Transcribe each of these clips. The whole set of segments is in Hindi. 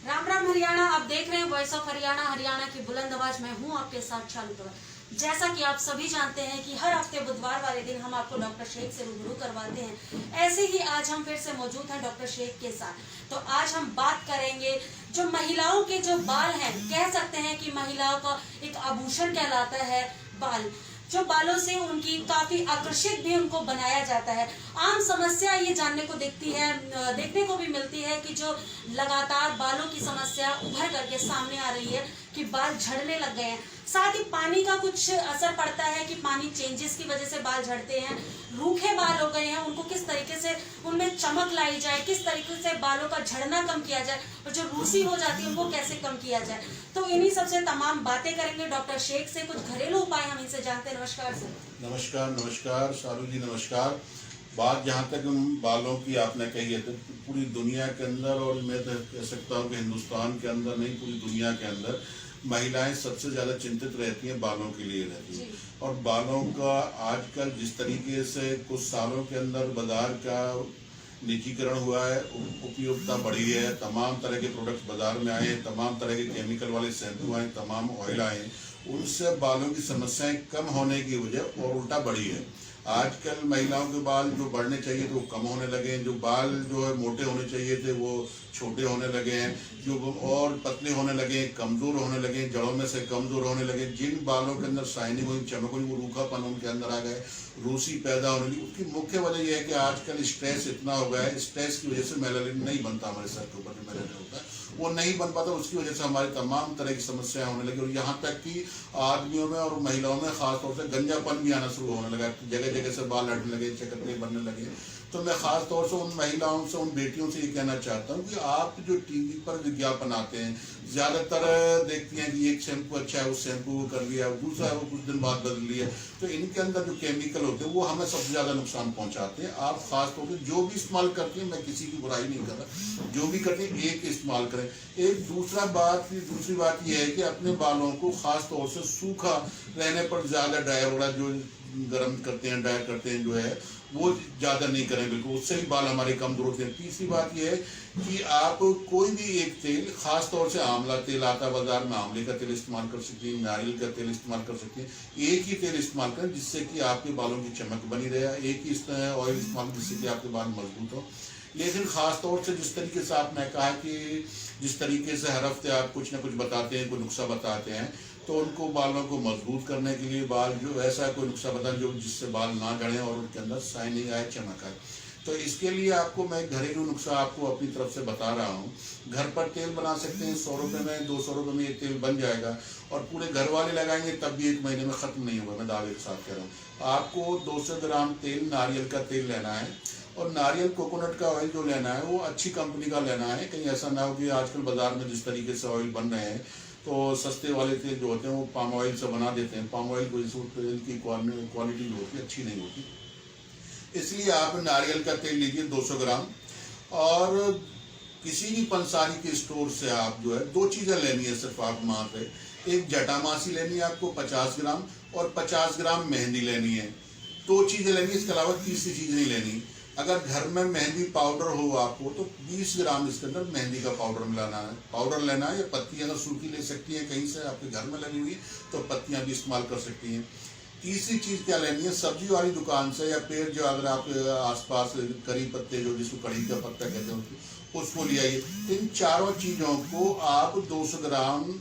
राम राम हरियाणा। आप देख रहे हैं वॉइस ऑफ हरियाणा, हरियाणा की बुलंद आवाज। मैं हूं आपके साथ चालू करा। जैसा कि आप सभी जानते हैं कि हर हफ्ते बुधवार वाले दिन हम आपको डॉक्टर शेख से रूबरू करवाते हैं, ऐसे ही आज हम फिर से मौजूद हैं डॉक्टर शेख के साथ। तो आज हम बात करेंगे जो महिलाओं के जो बाल हैं, कह सकते हैं कि महिलाओं का एक आभूषण कहलाता है बाल, जो बालों से उनकी काफी आकर्षित भी उनको बनाया जाता है। आम समस्या ये जानने को देखने को भी मिलती है कि जो लगातार बालों की समस्या उभर करके सामने आ रही है कि बाल झड़ने लग गए हैं। साथ ही पानी का कुछ असर पड़ता है कि पानी चेंजेस की वजह से बाल झड़ते हैं। रूखे बाल हो गए हैं, उनको किस तरीके से उनमें चमक लाई जाए, किस तरीके से बालों का झड़ना कम किया जाए, और जो रूसी हो जाती है उनको कैसे कम किया जाए। तो इन्हीं सबसे तमाम बातें करेंगे डॉक्टर शेख से। कुछ घरेलू उपाय हम इनसे जानते हैं। नमस्कार सर। नमस्कार नमस्कार शालू जी, नमस्कार। बात जहाँ तक बालों की आपने कही है, तो पूरी दुनिया के अंदर, और मैं तो कह सकता हूँ कि हिंदुस्तान के अंदर नहीं, पूरी दुनिया के अंदर महिलाएं सबसे ज़्यादा चिंतित रहती हैं, बालों के लिए रहती हैं। और बालों का आजकल जिस तरीके से कुछ सालों के अंदर बाजार का निजीकरण हुआ है, उपयोगिता बढ़ी है, तमाम तरह के प्रोडक्ट्स बाजार में आए हैं, तमाम तरह के केमिकल वाले शैम्पू आए, तमाम ऑयल आए हैं, उनसे बालों की समस्याएं कम होने की वजह और उल्टा बढ़ी है। आजकल महिलाओं के बाल जो बढ़ने चाहिए थे वो कम होने लगे हैं, जो बाल जो है मोटे होने चाहिए थे वो छोटे होने लगे हैं, जो और पतले होने लगे हैं, कमज़ोर होने लगे हैं, जड़ों में से कमज़ोर होने लगे। जिन बालों के अंदर शाइनिंग हुई, चमक हुई, वो रूखापन उनके अंदर आ गए, रूसी पैदा होने लगी। उसकी मुख्य वजह यह है कि आजकल स्ट्रेस इतना हो गया है, स्ट्रेस की वजह से मेलानिन नहीं बनता, हमारे सर के ऊपर जो मेलानिन होता है वो नहीं बन पाता, उसकी वजह से हमारी तमाम तरह की समस्याएं होने लगी। और यहाँ तक कि आदमियों में और महिलाओं में खासतौर से गंजापन भी आना शुरू होने लगा, जगह जगह से बाल हटने लगे, चकत्ते बनने लगे। तो मैं खास तौर से उन महिलाओं से, उन बेटियों से ये कहना चाहता हूँ कि आप जो टीवी पर विज्ञापन आते हैं, ज़्यादातर देखती हैं कि एक शैम्पू अच्छा है, उस शैम्पू को कर लिया, दूसरा है वो कुछ दिन बाद बदल लिया। तो इनके अंदर जो केमिकल होते हैं वो हमें सबसे ज़्यादा नुकसान पहुँचाते हैं। आप खास तौर पर जो भी इस्तेमाल करती हैं, मैं किसी की बुराई नहीं कर रहा, जो भी करते हैं एक इस्तेमाल करें। एक दूसरी बात यह है कि अपने बालों को खास तौर से सूखा रहने पर ज़्यादा ड्रायर वगैरह जो गर्म करते हैं, ड्रायर करते हैं, जो है वो ज़्यादा नहीं करें बिल्कुल, उससे भी बाल हमारे कमज़ोर होते हैं। तीसरी बात यह है कि आप कोई भी एक तेल, खास तौर से आंवला तेल आता है बाजार में, आंवले का तेल इस्तेमाल कर सकती हैं, नारियल का तेल इस्तेमाल कर सकती हैं। एक ही तेल इस्तेमाल करें जिससे कि आपके बालों की चमक बनी रहे, एक ही ऑयल इस्तेमाल जिससे कि आपके बाल मजबूत हो। लेकिन ख़ास तौर से जिस तरीके से आपने कहा कि जिस तरीके से हर हफ्ते आप कुछ ना कुछ बताते हैं, कोई नुस्खा बताते हैं, तो उनको बालों को मजबूत करने के लिए बाल जो ऐसा कोई नुस्खा बताएं जो जिससे बाल ना झड़ें और उनके अंदर शाइनिंग आए, चमक आए। तो इसके लिए आपको मैं घरेलू नुस्खा आपको अपनी तरफ से बता रहा हूँ। घर पर तेल बना सकते हैं, 100 रुपये में, 200 रुपये में ये तेल बन जाएगा, और पूरे घर वाले लगाएंगे तब भी 1 महीने में ख़त्म नहीं होगा, मैं दावे के साथ कह रहा हूँ। आपको 200 ग्राम तेल नारियल का तेल लेना है, और नारियल कोकोनट का ऑयल जो लेना है वो अच्छी कंपनी का लेना है। कहीं ऐसा ना हो कि आजकल बाजार में जिस तरीके से ऑयल बन रहे हैं, तो सस्ते वाले तेल जो होते हैं वो पाम ऑयल से बना देते हैं। पाम ऑयल को तेल की क्वालिटी जो होती है अच्छी नहीं होती, इसलिए आप नारियल का तेल लीजिए 200 ग्राम। और किसी भी पंसारी के स्टोर से आप जो है 2 चीज़ें लेनी है सिर्फ आप वहाँ पे। एक जटामासी लेनी है आपको 50 ग्राम, और 50 ग्राम मेहंदी लेनी है। 2 चीज़ें लेनी है, इसके अलावा तीसरी चीज़ नहीं लेनी। अगर घर में मेहंदी पाउडर हो आपको, तो 20 ग्राम इसके अंदर मेहंदी का पाउडर लेना है, या पत्ती अगर सूखी ले सकती है, कहीं से आपके घर में लगी हुई है तो पत्तियां भी इस्तेमाल कर सकती हैं। तीसरी चीज़ क्या लेनी है, सब्जी वाली दुकान से या पेड़ जो अगर आप आसपास करी पत्ते जो जिसको कड़ी का पत्ता कहते हैं उसको ले आइए। इन चारों चीज़ों को आप 200 ग्राम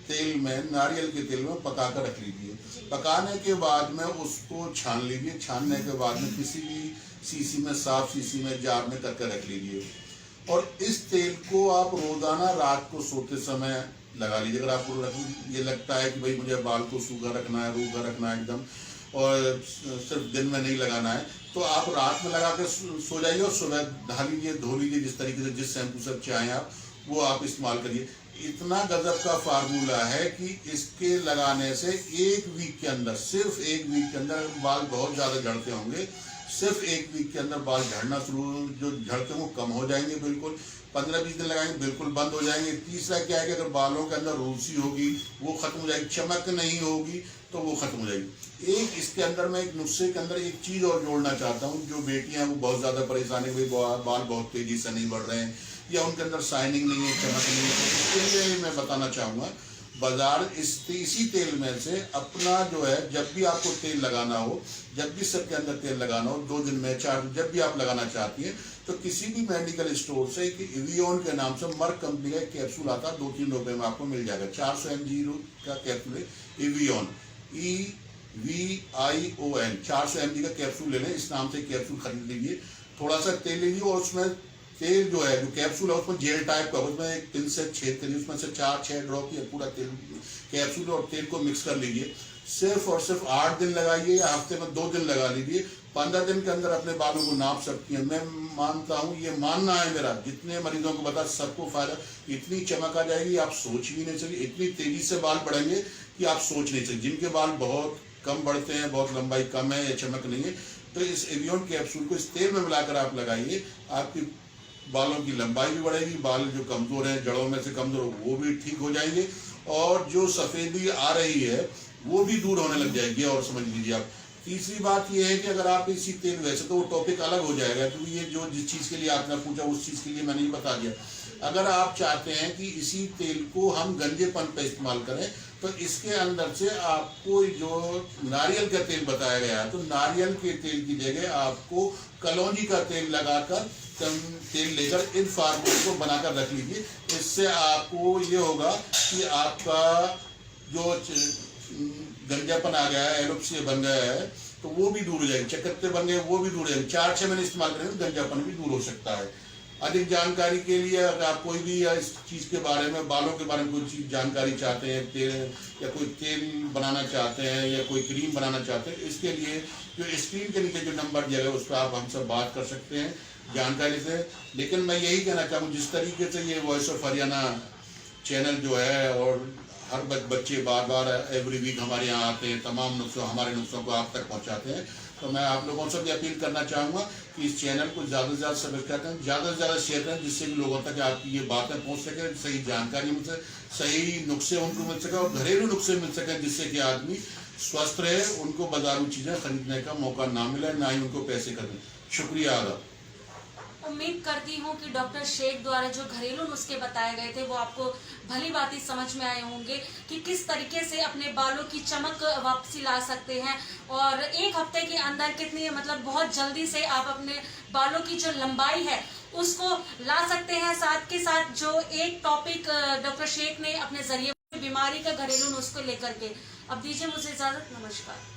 तेल में, नारियल के तेल में पका कर रख लीजिए। पकाने के बाद में उसको छान लीजिए। छानने के बाद में किसी भी शीशी में, साफ शीशी में, जार में करके रख लीजिए। और इस तेल को आप रोजाना रात को सोते समय लगा लीजिए। अगर आपको ये लगता है कि भाई मुझे बाल को सूखा रखना है, रूखा रखना है एकदम, और सिर्फ दिन में नहीं लगाना है, तो आप रात में लगा के सो जाइए और सुबह नहा लीजिए, धो लीजिए, जिस तरीके से जिस शैम्पू से चाहें आप वो आप इस्तेमाल करिए। इतना गजब का फार्मूला है कि इसके लगाने से 1 वीक के अंदर, सिर्फ 1 वीक के अंदर बाल बहुत ज़्यादा झड़ते होंगे, सिर्फ 1 वीक के अंदर बाल झड़ना शुरू, जो झड़ते हैं वो कम हो जाएंगे बिल्कुल। 15-20 दिन लगाएंगे बिल्कुल बंद हो जाएंगे। तीसरा क्या है कि अगर बालों के अंदर रूसी होगी वो खत्म हो जाएगी, चमक नहीं होगी तो वो खत्म हो जाएगी। एक इसके अंदर मैं एक नुस्खे के अंदर एक चीज़ और जोड़ना चाहता हूँ। जो बेटियाँ वो बहुत ज़्यादा परेशान है, भाई बाल बहुत तेज़ी से नहीं बढ़ रहे हैं, या उनके अंदर शाइनिंग नहीं है, चमक नहीं है, तो इसके लिए मैं बताना चाहूँगा बाजार इसी तेल में से अपना जो है, जब भी आपको तेल लगाना हो, जब भी सर के अंदर तेल लगाना हो, 2 दिन में 4 दिन, जब भी आप लगाना चाहती हैं, तो किसी भी मेडिकल स्टोर से एक एवियन के नाम से मर्क कंपनी का कैप्सूल आता है, 2-3 रुपए में आपको मिल जाएगा। 400 mg का कैप्सूल है एवियन, EVION, 400 mg का कैप्सूल ले लें, इस नाम से कैप्सूल खरीद लीजिए। थोड़ा सा तेल लीजिए और उसमें तेल जो है, जो कैप्सूल है उसमें जेल टाइप का, उसमें एक पिन से छेद करिए, उसमें से 4-6 ड्रॉप या पूरा तेल कैप्सूल और तेल को मिक्स कर लीजिए। सिर्फ और सिर्फ 8 दिन लगाइए या हफ्ते में 2 दिन लगा लीजिए। 15 दिन के अंदर अपने बालों को नाप सकती हैं। मैं मानता हूँ, ये मानना है मेरा, जितने मरीजों को बता सबको फायदा, इतनी चमक आ जाएगी आप सोच भी नहीं सकते, इतनी तेजी से बाल बढ़ेंगे कि आप सोच नहीं सकते। जिनके बाल बहुत कम बढ़ते हैं, बहुत लंबाई कम है या चमक नहीं है, तो इस एवियन कैप्सूल को इस तेल में मिलाकर आप लगाइए, आपकी बालों की लंबाई भी बढ़ेगी, बाल जो कमजोर हैं, जड़ों में से कमजोर, वो भी ठीक हो जाएंगे और जो सफेदी आ रही है वो भी दूर होने लग जाएगी। और समझ लीजिए आप, तीसरी बात ये है कि अगर आप इसी तेल, वैसे तो वो टॉपिक अलग हो जाएगा क्योंकि ये जो जिस चीज़ के लिए आपने पूछा उस चीज़ के लिए मैंने ये बता दिया। अगर आप चाहते हैं कि इसी तेल को हम गंजेपन पे इस्तेमाल करें, तो इसके अंदर से आपको जो नारियल का तेल बताया गया है, तो नारियल के तेल की जगह आपको कलौंजी का तेल लगाकर, तेल लेकर इन फार्मूले को बनाकर रख लीजिए। इससे आपको ये होगा कि आपका जो गंजापन आ गया है, एलोपेशिया बन गया है, तो वो भी दूर हो जाएगी, चकत्ते बन गए वो भी दूर हो जाएंगे। 4-6 महीने इस्तेमाल करेंगे तो गंजापन भी दूर हो सकता है। अधिक जानकारी के लिए अगर आप कोई भी इस चीज़ के बारे में, बालों के बारे में कोई चीज़ जानकारी चाहते हैं, तेल या कोई तेल बनाना चाहते हैं या कोई क्रीम बनाना चाहते हैं, इसके लिए जो स्क्रीन के नीचे जो नंबर दिया गया उस पर आप हमसे बात कर सकते हैं जानकारी से। लेकिन मैं यही कहना चाहूँ, जिस तरीके से ये वॉइस ऑफ हरियाणा चैनल जो है और हर बच्चे बार एवरी वीक हमारे यहाँ आते हैं, तमाम हमारे नुस्खों को आप तक पहुँचाते हैं, तो मैं आप लोगों से भी अपील करना चाहूँगा कि इस चैनल को ज़्यादा से ज़्यादा सब्सक्राइब करें, ज़्यादा से ज़्यादा शेयर करें, जिससे कि लोगों तक आपकी ये बातें पहुँच सकें, सही जानकारी मिल सके, सही नुस्खे उनको मिल सके और घरेलू नुस्खे मिल सकें, जिससे कि आदमी स्वस्थ रहे, उनको बाजारू चीज़ें खरीदने का मौका ना मिले, ना ही उनको पैसे खरीदें। शुक्रिया आदाब। उम्मीद करती हूँ कि डॉक्टर शेख द्वारा जो घरेलू नुस्खे बताए गए थे वो आपको भली भांति समझ में आए होंगे कि किस तरीके से अपने बालों की चमक वापसी ला सकते हैं और 1 हफ्ते के अंदर कितनी, मतलब बहुत जल्दी से आप अपने बालों की जो लंबाई है उसको ला सकते हैं। साथ के साथ जो एक टॉपिक डॉक्टर शेख ने अपने जरिए बीमारी का घरेलू नुस्खे लेकर के, अब दीजिए मुझे इजाजत, नमस्कार।